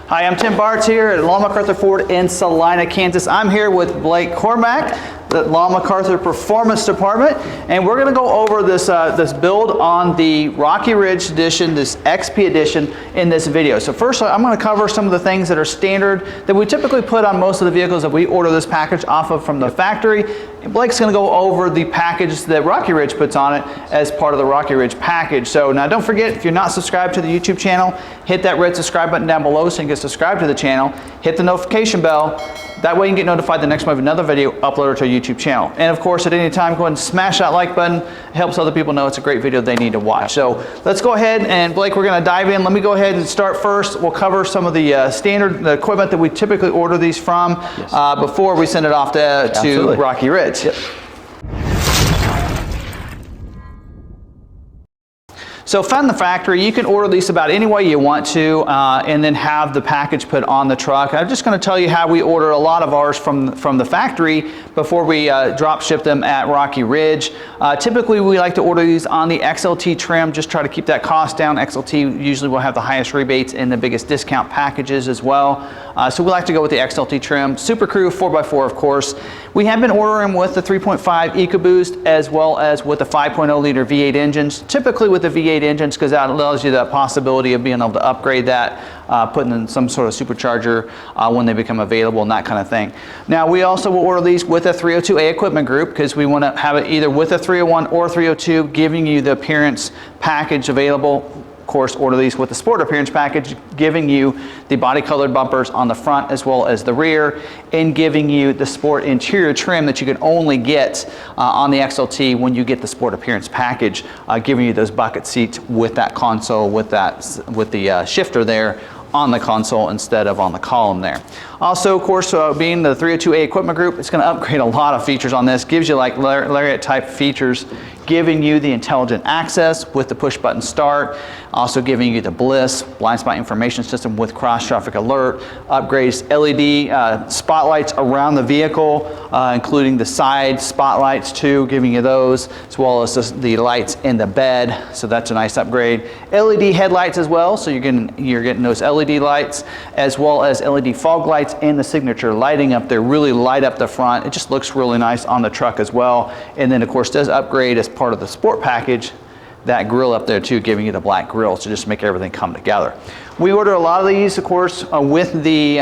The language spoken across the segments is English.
Hi, I'm Tim Bartz here at McArthur Ford in Salina, Kansas. I'm here with Blake Cormack, the McArthur Performance Department, and we're going to go over this this build on the Rocky Ridge Edition, this XP Edition, in this video. So first, I'm going to cover some of the things that are standard that we typically put on most of the vehicles that we order this package off of from the factory. And Blake's going to go over the package that Rocky Ridge puts on it as part of the Rocky Ridge package. So now don't forget, if you're not subscribed to the YouTube channel, hit that red subscribe button down below so you can get subscribed to the channel. Hit the notification bell. That way you can get notified the next time we have another video uploaded to our YouTube channel. And of course, at any time, go ahead and smash that like button. It helps other people know it's a great video they need to watch. So let's go ahead and Blake, we're going to dive in. Let me go ahead and start first. We'll cover some of the standard equipment that we typically order these from before we send it off to Rocky Ridge. Yep. So from the factory, you can order these about any way you want to and then have the package put on the truck. I'm just going to tell you how we order a lot of ours from the factory before we drop ship them at Rocky Ridge. Typically, we like to order these on the XLT trim, just try to keep that cost down. XLT usually will have the highest rebates and the biggest discount packages as well. So we like to go with the XLT trim. Super Crew 4x4, of course. We have been ordering with the 3.5 EcoBoost as well as with the 5.0 liter V8 engines, typically with the V8 engines because that allows you that possibility of being able to upgrade that, putting in some sort of supercharger when they become available and that kind of thing. Now we also will order these with a 302A equipment group because we want to have it either with a 301 or 302, giving you the appearance package available. Of course, order these with the Sport Appearance package, giving you the body colored bumpers on the front as well as the rear, and giving you the Sport interior trim that you can only get on the XLT when you get the Sport Appearance package, giving you those bucket seats with that console, with the shifter there on the console instead of on the column there. Also, of course, being the 302A equipment group, it's going to upgrade a lot of features on this. Gives you like lariat type features, giving you the intelligent access with the push button start, also giving you the BLIS, blind spot information system with cross traffic alert, upgrades LED spotlights around the vehicle, including the side spotlights too, giving you those, as well as the lights in the bed. So that's a nice upgrade. LED headlights as well, so you're getting those LED lights, as well as LED fog lights and the signature lighting up there, really light up the front. It just looks really nice on the truck as well. And then of course does upgrade as part of the Sport package that grill up there too, giving you the black grill to just make everything come together. We order a lot of these, of course, with the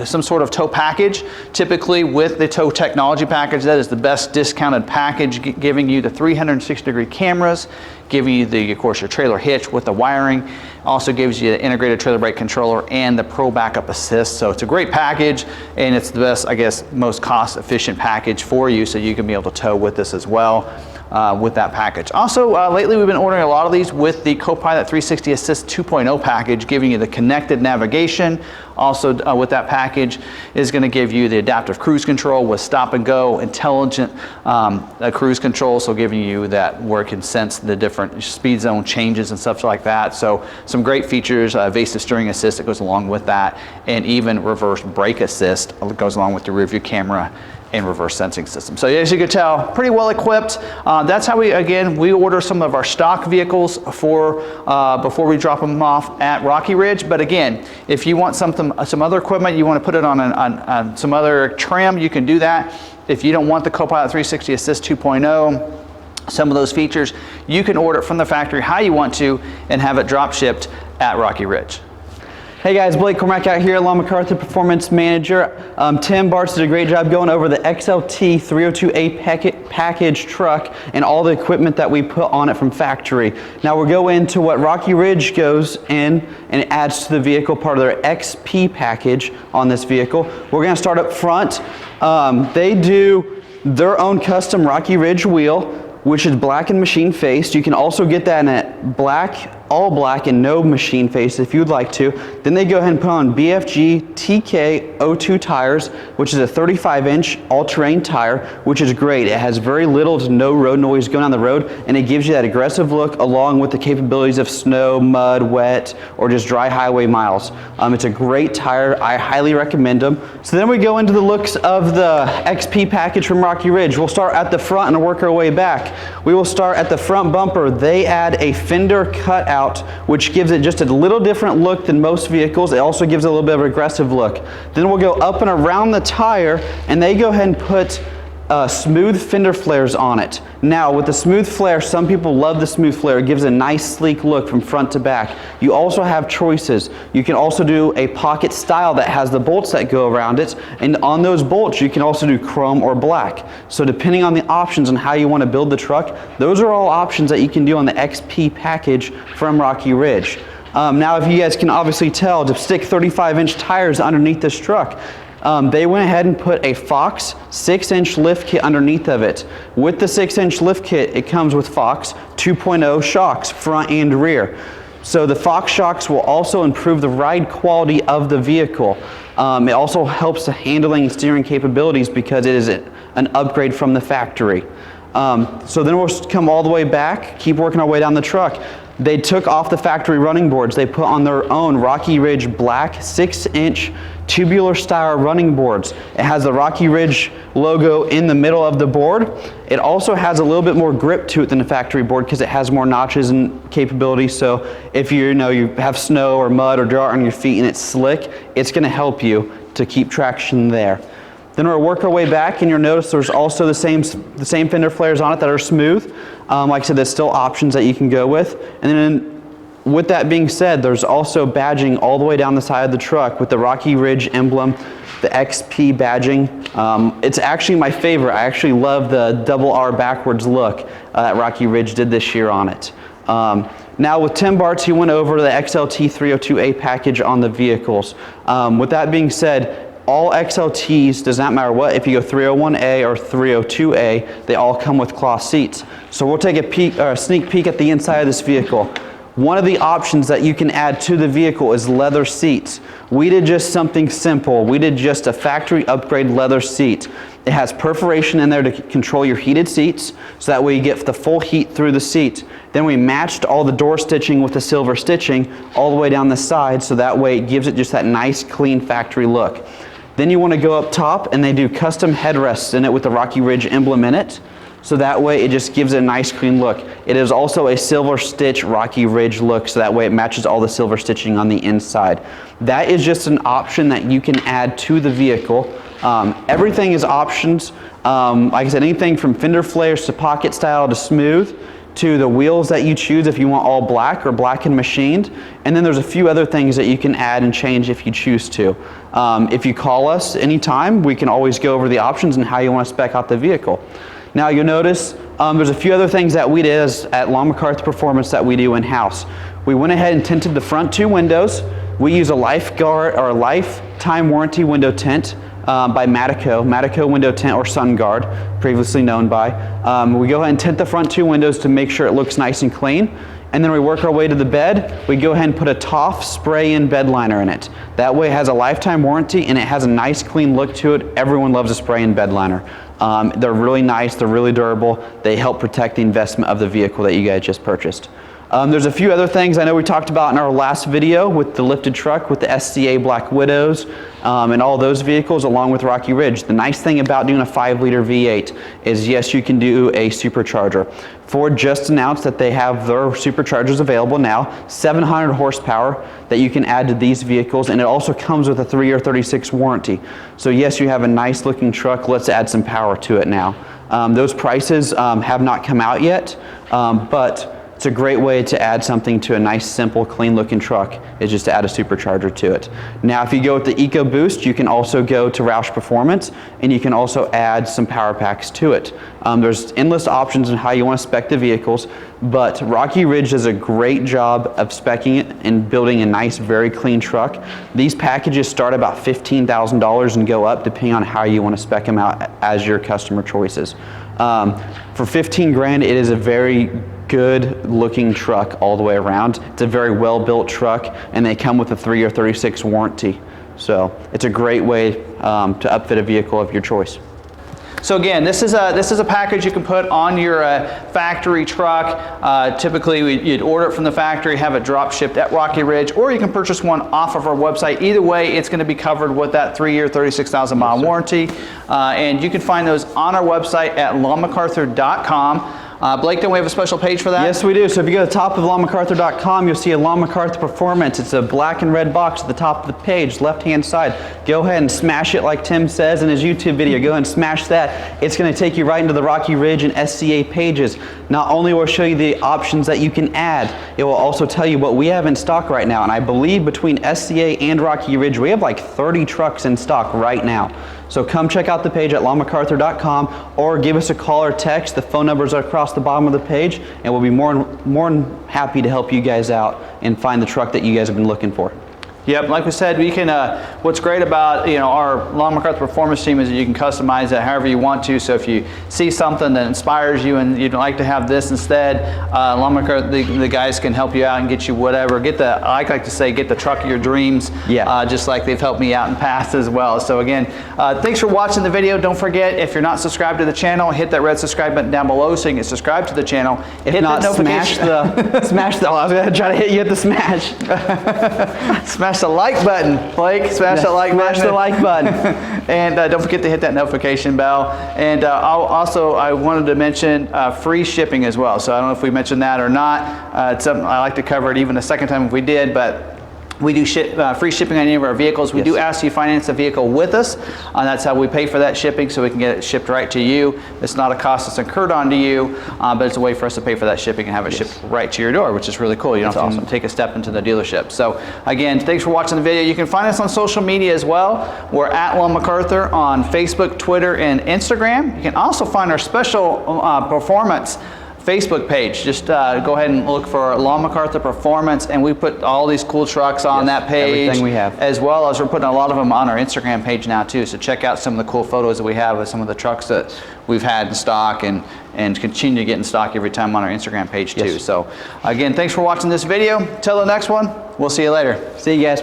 some sort of tow package, typically with the tow technology package. That is the best discounted package, giving you the 360-degree cameras, giving you of course, your trailer hitch with the wiring. Also gives you the integrated trailer brake controller and the Pro Backup Assist. So it's a great package, and it's the best, I guess, most cost-efficient package for you, so you can be able to tow with this as well. With that package. Also, lately we've been ordering a lot of these with the Copilot 360 Assist 2.0 package, giving you the connected navigation. Also with that package is going to give you the adaptive cruise control with stop and go, intelligent cruise control, so giving you that where it can sense the different speed zone changes and stuff like that. So some great features, evasive steering assist that goes along with that, and even reverse brake assist goes along with the rear view camera and reverse sensing system. So as you can tell, pretty well equipped. That's how we order some of our stock vehicles before we drop them off at Rocky Ridge. But again, if you want some other equipment, you want to put it on some other trim, you can do that. If you don't want the Copilot 360 Assist 2.0, some of those features, you can order it from the factory how you want to and have it drop shipped at Rocky Ridge. Hey guys, Blake Cormack out here, McArthur Performance Manager. Tim Bartz did a great job going over the XLT 302A package truck and all the equipment that we put on it from factory. Now we'll go into what Rocky Ridge goes in and adds to the vehicle, part of their XP package on this vehicle. We're gonna start up front. They do their own custom Rocky Ridge wheel, which is black and machine faced. You can also get that in a black, all black and no machine face if you'd like to. Then they go ahead and put on BFG TK02 tires, which is a 35-inch all-terrain tire, which is great. It has very little to no road noise going on the road, and it gives you that aggressive look along with the capabilities of snow, mud, wet, or just dry highway miles. It's a great tire. I highly recommend them. So then we go into the looks of the XP package from Rocky Ridge. We'll start at the front and work our way back. We will start at the front bumper. They add a fender cutout out, which gives it just a little different look than most vehicles. It also gives it a little bit of an aggressive look. Then we'll go up and around the tire, and they go ahead and put smooth fender flares on it. Now with the smooth flare, some people love the smooth flare. It gives a nice sleek look from front to back. You also have choices. You can also do a pocket style that has the bolts that go around it, and on those bolts you can also do chrome or black. So depending on the options and how you want to build the truck, those are all options that you can do on the XP package from Rocky Ridge. Now if you guys can obviously tell, to stick 35-inch tires underneath this truck, they went ahead and put a Fox 6-inch lift kit underneath of it. With the 6-inch lift kit, it comes with Fox 2.0 shocks, front and rear. So the Fox shocks will also improve the ride quality of the vehicle. It also helps the handling and steering capabilities because it is an upgrade from the factory. So then we'll come all the way back, keep working our way down the truck. They took off the factory running boards. They put on their own Rocky Ridge black 6-inch tubular style running boards. It has the Rocky Ridge logo in the middle of the board. It also has a little bit more grip to it than the factory board because it has more notches and capabilities. So if you have snow or mud or dirt on your feet and it's slick, it's going to help you to keep traction there. Then we'll work our way back, and you'll notice there's also the same fender flares on it that are smooth. Like I said, there's still options that you can go with. And then with that being said, there's also badging all the way down the side of the truck with the Rocky Ridge emblem, the XP badging. It's actually my favorite. I actually love the double R backwards look that Rocky Ridge did this year on it. Now with Tim Bartz, he went over the XLT 302A package on the vehicles. With that being said, all XLTs, does not matter what, if you go 301A or 302A, they all come with cloth seats. So we'll take a sneak peek at the inside of this vehicle. One of the options that you can add to the vehicle is leather seats. We did just something simple. We did just a factory upgrade leather seat. It has perforation in there to control your heated seats, so that way you get the full heat through the seat. Then we matched all the door stitching with the silver stitching all the way down the side, so that way it gives it just that nice clean factory look. Then you want to go up top, and they do custom headrests in it with the Rocky Ridge emblem in it. So that way it just gives it a nice clean look. It is also a silver stitch Rocky Ridge look, so that way it matches all the silver stitching on the inside. That is just an option that you can add to the vehicle. Everything is options. Like I said, anything from fender flares to pocket style to smooth, to the wheels that you choose if you want all black or black and machined. And then there's a few other things that you can add and change if you choose to. If you call us anytime, we can always go over the options and how you want to spec out the vehicle. Now you'll notice there's a few other things that we did at Long McArthur Performance that we do in-house. We went ahead and tinted the front two windows. We use a lifetime warranty window tint by Matico window tint, or SunGuard, previously known by. We go ahead and tint the front two windows to make sure it looks nice and clean. And then we work our way to the bed. We go ahead and put a Toff spray-in bed liner in it. That way it has a lifetime warranty and it has a nice clean look to it. Everyone loves a spray-in bed liner. They're really nice, they're really durable. They help protect the investment of the vehicle that you guys just purchased. There's a few other things I know we talked about in our last video with the lifted truck, with the SCA Black Widows, and all those vehicles along with Rocky Ridge. The nice thing about doing a 5-liter V8 is, yes, you can do a supercharger. Ford just announced that they have their superchargers available now, 700 horsepower that you can add to these vehicles, and it also comes with a 3-year 36 warranty. So yes, you have a nice looking truck. Let's add some power to it now. Those prices have not come out yet, but it's a great way to add something to a nice, simple, clean looking truck, is just to add a supercharger to it. Now, if you go with the EcoBoost, you can also go to Roush Performance, and you can also add some power packs to it. There's endless options on how you want to spec the vehicles, but Rocky Ridge does a great job of speccing it and building a nice, very clean truck. These packages start about $15,000 and go up depending on how you want to spec them out as your customer choices. For 15 grand, it is a very good looking truck all the way around. It's a very well built truck, and they come with a 3-year 36 warranty. So it's a great way to upfit a vehicle of your choice. So again, this is a package you can put on your factory truck. Typically, you'd order it from the factory, have it drop shipped at Rocky Ridge, or you can purchase one off of our website. Either way, it's going to be covered with that 3-year, 36,000 mile warranty. And you can find those on our website at longmacarthur.com. Blake, don't we have a special page for that? Yes, we do. So if you go to the top of lawmcarthur.com, you'll see a Law McArthur Performance. It's a black and red box at the top of the page, left-hand side. Go ahead and smash it like Tim says in his YouTube video. Go ahead and smash that. It's going to take you right into the Rocky Ridge and SCA pages. Not only will it show you the options that you can add, it will also tell you what we have in stock right now. And I believe between SCA and Rocky Ridge, we have like 30 trucks in stock right now. So come check out the page at lawmcarthur.com or give us a call or text. The phone numbers are across the bottom of the page, and we'll be more than happy to help you guys out and find the truck that you guys have been looking for. Yep, like we said, we can. What's great about our Law McArthur Performance team is that you can customize it however you want to. So if you see something that inspires you and you'd like to have this instead, Law McArthur, the guys can help you out and get you whatever. I like to say, get the truck of your dreams. Yeah. Just like they've helped me out in past as well. So again, thanks for watching the video. Don't forget, if you're not subscribed to the channel, hit that red subscribe button down below so you can subscribe to the channel. If hit not, that notification. I was going to try to hit you at the smash. Smash the like button, Blake. Smash the like button. Smash the like button. And don't forget to hit that notification bell. And I wanted to mention free shipping as well. So I don't know if we mentioned that or not. It's something I like to cover it even a second time if we did, but we do free shipping on any of our vehicles. We do ask you to finance the vehicle with us, and that's how we pay for that shipping, so we can get it shipped right to you. It's not a cost that's incurred onto you, but it's a way for us to pay for that shipping and have it shipped right to your door, which is really cool. You don't have to take a step into the dealership. So again, thanks for watching the video. You can find us on social media as well. We're at Law McArthur on Facebook, Twitter, and Instagram. You can also find our special performance Facebook page. Just go ahead and look for Law McArthur Performance, and we put all these cool trucks on that page. Everything we have. As well as we're putting a lot of them on our Instagram page now too. So check out some of the cool photos that we have of some of the trucks that we've had in stock and continue to get in stock every time on our Instagram page too. So again, thanks for watching this video. Till the next one, we'll see you later. See you guys.